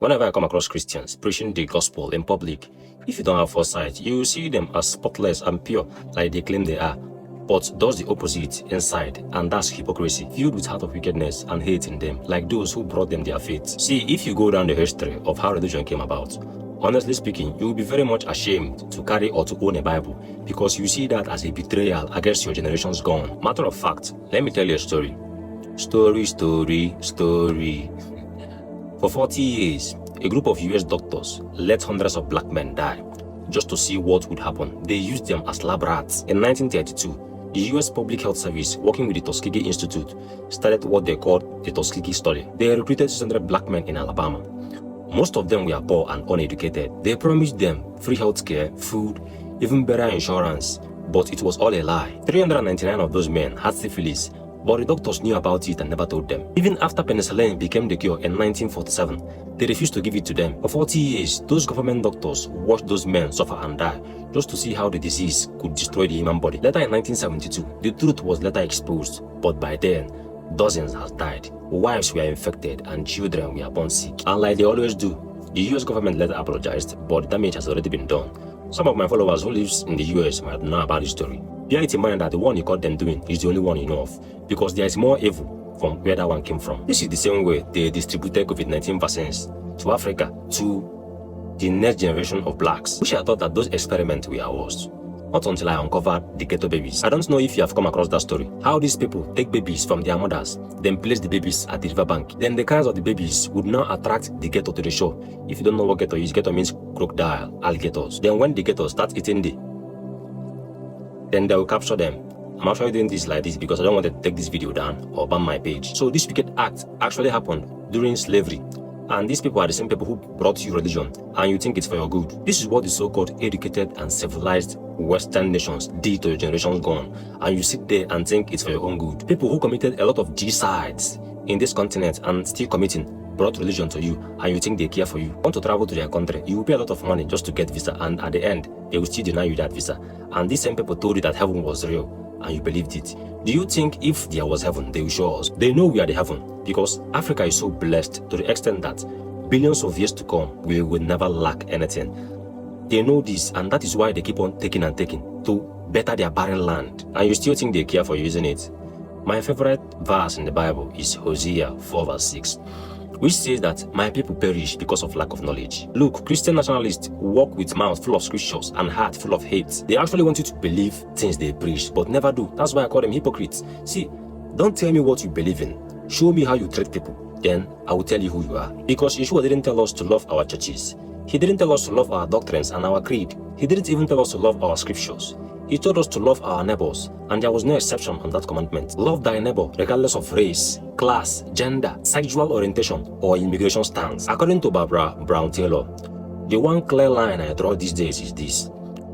Whenever I come across Christians preaching the gospel in public, if you don't have foresight, you see them as spotless and pure, like they claim they are, but does the opposite inside, and that's hypocrisy, filled with heart of wickedness and hate in them, like those who brought them their faith. See, if you go down the history of how religion came about, honestly speaking, you will be very much ashamed to carry or to own a Bible, because you see that as a betrayal against your generations gone. Matter of fact, let me tell you a story. Story. For 40 years, a group of US doctors let hundreds of black men die just to see what would happen. They used them as lab rats. In 1932, the US Public Health Service, working with the Tuskegee Institute, started what they called the Tuskegee Study. They recruited 600 black men in Alabama. Most of them were poor and uneducated. They promised them free healthcare, food, even better insurance, but it was all a lie. 399 of those men had syphilis, but the doctors knew about it and never told them. Even after penicillin became the cure in 1947, they refused to give it to them. For 40 years, those government doctors watched those men suffer and die just to see how the disease could destroy the human body. Later in 1972, the truth was later exposed, but by then, dozens had died, wives were infected, and children were born sick. And like they always do, the US government later apologized, but the damage has already been done. Some of my followers who live in the US might know about this story. Bear it in mind that the one you caught them doing is the only one you know of, because there is more evil from where that one came from. This is the same way they distributed COVID-19 vaccines to Africa, to the next generation of blacks. Which I thought that those experiments were ours. Not until I uncovered the ghetto babies. I don't know if you have come across that story. How these people take babies from their mothers, then place the babies at the riverbank. Then the cries of the babies would now attract the ghetto to the shore. If you don't know what ghetto is, ghetto means crocodile, alligators. Then when the ghetto starts eating then they will capture them. I'm actually doing this like this because I don't want to take this video down or ban my page. So this wicked act actually happened during slavery. And these people are the same people who brought you religion, and you think it's for your good. This is what the so-called educated and civilized Western nations did to your generations gone, and you sit there and think it's for your own good. People who committed a lot of genocides in this continent and still committing brought religion to you, and you think they care for you. Want to travel to their country, you will pay a lot of money just to get visa, and at the end, they will still deny you that visa. And these same people told you that heaven was real, and you believed it. Do you think if there was heaven, they will show us? They know we are the heaven, because Africa is so blessed to the extent that billions of years to come, we will never lack anything. They know this, and that is why they keep on taking and taking to better their barren land. And you still think they care for you, isn't it? My favorite verse in the Bible is Hosea 4 verse 6, which says that my people perish because of lack of knowledge. Look, Christian nationalists walk with mouths full of scriptures and heart full of hate. They actually want you to believe things they preach, but never do. That's why I call them hypocrites. See, don't tell me what you believe in. Show me how you treat people. Then I will tell you who you are. Because Yeshua didn't tell us to love our churches. He didn't tell us to love our doctrines and our creed. He didn't even tell us to love our scriptures. He told us to love our neighbors, and there was no exception on that commandment. Love thy neighbor regardless of race, class, gender, sexual orientation, or immigration stance. According to Barbara Brown Taylor, the one clear line I draw these days is this: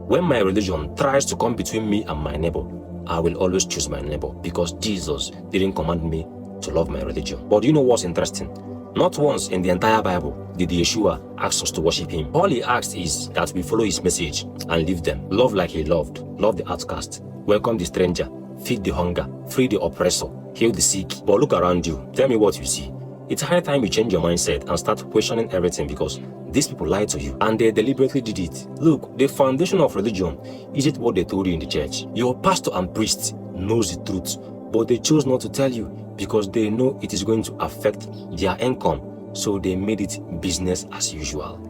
when my religion tries to come between me and my neighbor, I will always choose my neighbor, because Jesus didn't command me to love my religion. But do you know what's interesting? Not once in the entire Bible did Yeshua ask us to worship him. All he asked is that we follow his message and live them. Love like he loved. Love the outcast. Welcome the stranger. Feed the hunger. Free the oppressor. Heal the sick. But look around you. Tell me what you see. It's high time you change your mindset and start questioning everything, because these people lied to you and they deliberately did it. Look, the foundation of religion isn't what they told you in the church. Your pastor and priest knows the truth, but they chose not to tell you because they know it is going to affect their income, so they made it business as usual.